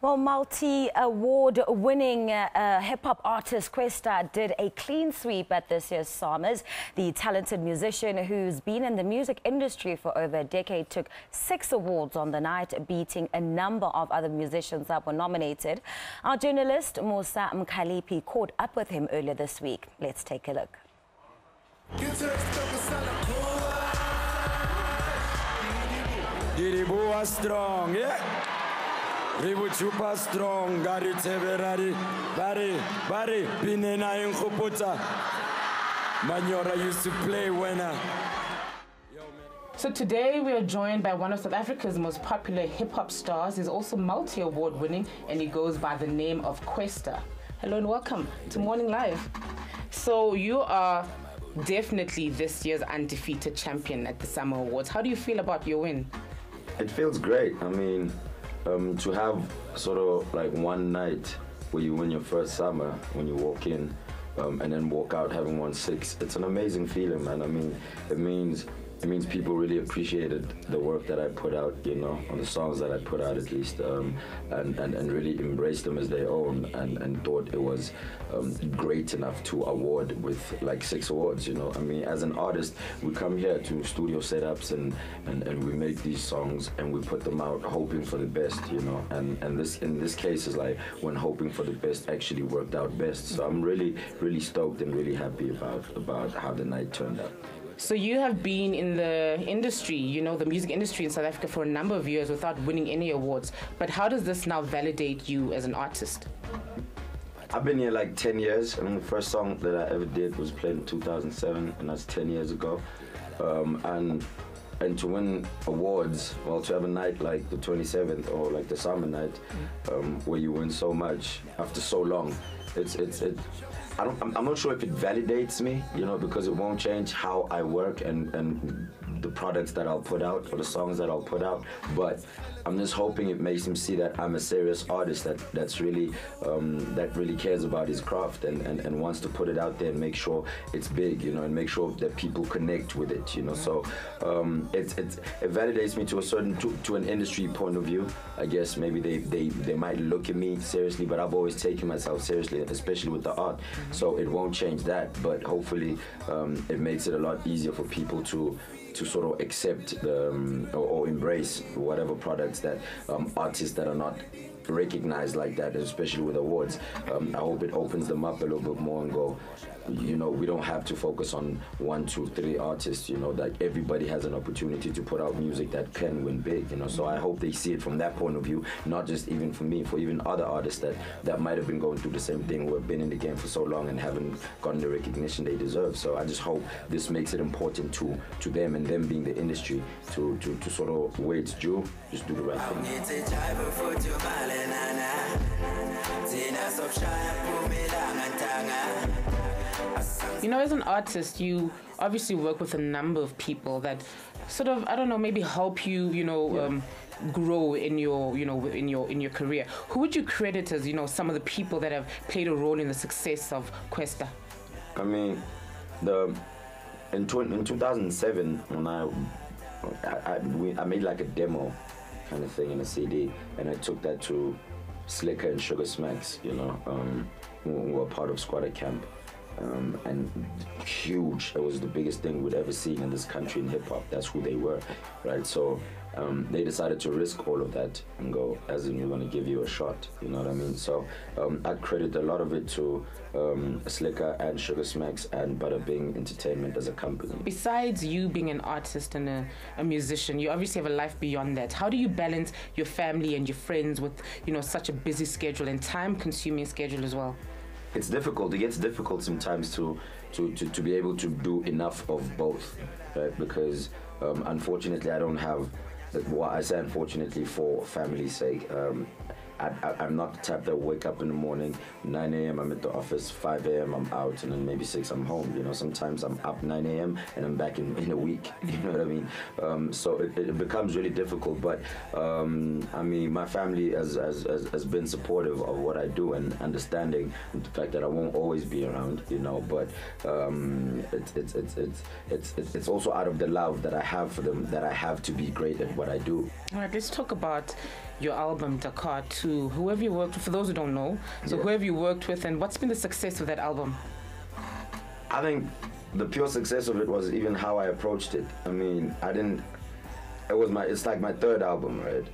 Well, multi-award winning hip-hop artist Kwesta did a clean sweep at this year's SAMAs. The talented musician who's been in the music industry for over a decade took 6 awards on the night, beating a number of other musicians that were nominated. Our journalist Musa Mkhalipi caught up with him earlier this week. Let's take a look. Strong, yeah. Ribuchupa strong, Gary Teverari, Bari, Pinena in Khupota. Manyora used to play winner. So today we are joined by one of South Africa's most popular hip-hop stars. He's also multi-award winning and he goes by the name of Kwesta. Hello and welcome to Morning Live. So you are definitely this year's undefeated champion at the SAMA Awards. How do you feel about your win? It feels great. I mean, to have sort of like one night where you win your first SAMA when you walk in and then walk out having won 6, it's an amazing feeling, man. I mean, it means people really appreciated the work that I put out, you know, on the songs that I put out at least, and really embraced them as their own and thought it was great enough to award with like 6 awards, you know. I mean, as an artist, we come here to studio setups and we make these songs and we put them out hoping for the best, you know, and this in this case is like when hoping for the best actually worked out best. So I'm really stoked and really happy about how the night turned out. So you have been in the industry, you know, the music industry in South Africa for a number of years without winning any awards. But how does this now validate you as an artist? I've been here like 10 years. I mean, the first song that I ever did was played in 2007, and that's 10 years ago. And to win awards, well, to have a night like the 27th or like the summer night, where you win so much after so long, I'm not sure if it validates me, you know, because it won't change how I work and the products that I'll put out or the songs that I'll put out. But I'm just hoping it makes him see that I'm a serious artist that really cares about his craft and wants to put it out there and make sure it's big, you know, and make sure that people connect with it, you know. So it validates me to an industry point of view. I guess maybe they might look at me seriously, but I've always taken myself seriously, especially with the art. So it won't change that, but hopefully it makes it a lot easier for people to sort of accept or embrace whatever products that artists that are not recognized like that, especially with awards. I hope it opens them up a little bit more and go, you know, we don't have to focus on 1, 2, 3 artists, you know, like everybody has an opportunity to put out music that can win big, you know. So I hope they see it from that point of view, not just even for me, for even other artists that might have been going through the same thing, who have been in the game for so long and haven't gotten the recognition they deserve. So I just hope this makes it important to them, and them being the industry, to sort of where it's due, just do the right thing. You know, as an artist, you obviously work with a number of people that sort of, I don't know, maybe help you, you know, grow in your, you know, in your career. Who would you credit as, you know, some of the people that have played a role in the success of Kwesta? I mean, in 2007, when I made like a demo kind of thing in a CD, and I took that to Slicker and Sugar Smacks, you know, who were part of Squatter Camp. And huge. It was the biggest thing we'd ever seen in this country in hip-hop. That's who they were, right? So they decided to risk all of that and go, as in, we're going to give you a shot, you know what I mean? So I credit a lot of it to Slicker and Sugar Smacks and Bada Bing Entertainment as a company. Besides you being an artist and a musician, you obviously have a life beyond that. How do you balance your family and your friends with, you know, such a busy schedule and time-consuming schedule as well? It's difficult. It gets difficult sometimes to be able to do enough of both, right? Because unfortunately, I don't have. Well, I say unfortunately for family's sake. I'm not the type that wake up in the morning, 9 a.m. I'm at the office, 5 a.m. I'm out, and then maybe 6 I'm home. You know, sometimes I'm up 9 a.m. and I'm back in a week. You know what I mean? So it becomes really difficult. But I mean, my family has been supportive of what I do and understanding the fact that I won't always be around. You know, but it's also out of the love that I have for them that I have to be great at what I do. All right, let's talk about your album Takar to whoever you worked with, for those who don't know. So whoever you worked with, and what's been the success of that album? I think the pure success of it was even how I approached it. I mean, it's like my third album, right?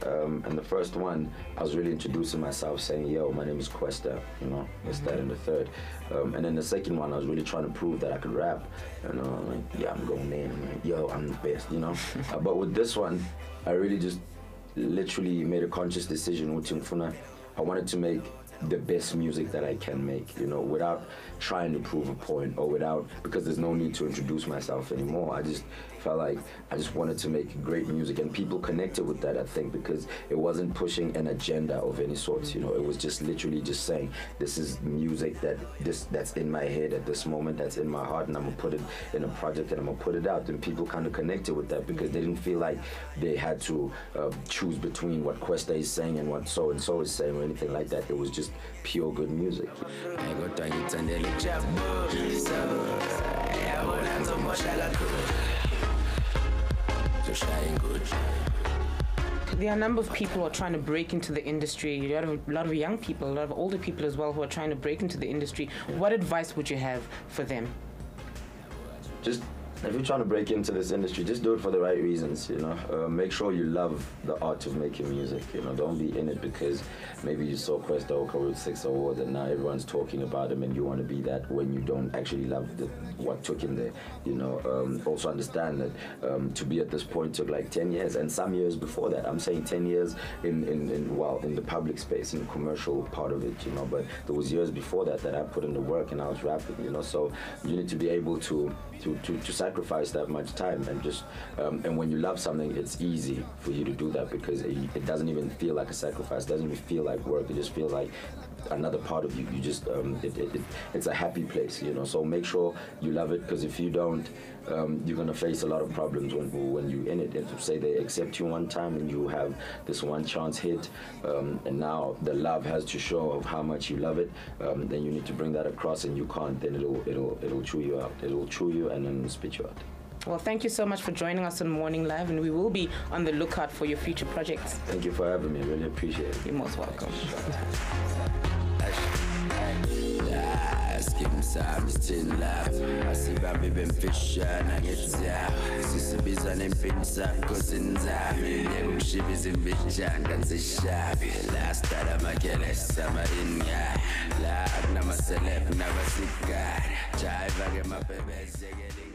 And the first one, I was really introducing myself, saying, yo, my name is Kwesta, you know, it's that in the third. And then the second one, I was really trying to prove that I could rap. You know, like, yeah, I'm going in, I'm like, yo, I'm the best, you know? But with this one, I really just literally made a conscious decision, I wanted to make the best music that I can make, you know, without trying to prove a point or because there's no need to introduce myself anymore. I just felt like I just wanted to make great music, and people connected with that, I think, because it wasn't pushing an agenda of any sort, you know. It was just literally just saying, this is music that's in my head at this moment, that's in my heart, and I'm gonna put it in a project and I'm gonna put it out. And people kind of connected with that because they didn't feel like they had to choose between what Kwesta is saying and what so and so is saying or anything like that. It was just pure good music. There are a number of people who are trying to break into the industry. A lot of young people, a lot of older people as well, who are trying to break into the industry. What advice would you have for them? Just, if you're trying to break into this industry, just do it for the right reasons, you know. Make sure you love the art of making music, you know. Don't be in it because maybe you saw Kwesta Oka with 6 awards and now everyone's talking about him and you want to be that when you don't actually love what took him there, you know. Also understand that to be at this point took like 10 years, and some years before that. I'm saying 10 years in the public space, in the commercial part of it, you know. But there was years before that I put in the work and I was rapping, you know. So you need to be able to sacrifice that much time, and just and when you love something, it's easy for you to do that because it doesn't even feel like a sacrifice. It doesn't even feel like work. It just feels like another part of you. You just it's a happy place, you know. So make sure you love it, because if you don't, you're gonna face a lot of problems when you're in it. If say they accept you one time and you have this one chance hit, and now the love has to show of how much you love it, then you need to bring that across, and you can't. Then it'll chew you out. It'll chew you and then spit you out. Well, thank you so much for joining us on Morning Live, and we will be on the lookout for your future projects. Thank you for having me. I really appreciate it. You're most welcome. Skim Sam still laugh. I see Bambi been fish and I get zap. Sister Bizan and Pinsa, cousins are million shivers in Bijan and the shop. Last time I get a summer in ya. La, I'm a celeb, never sick guy. Jive, I get my baby.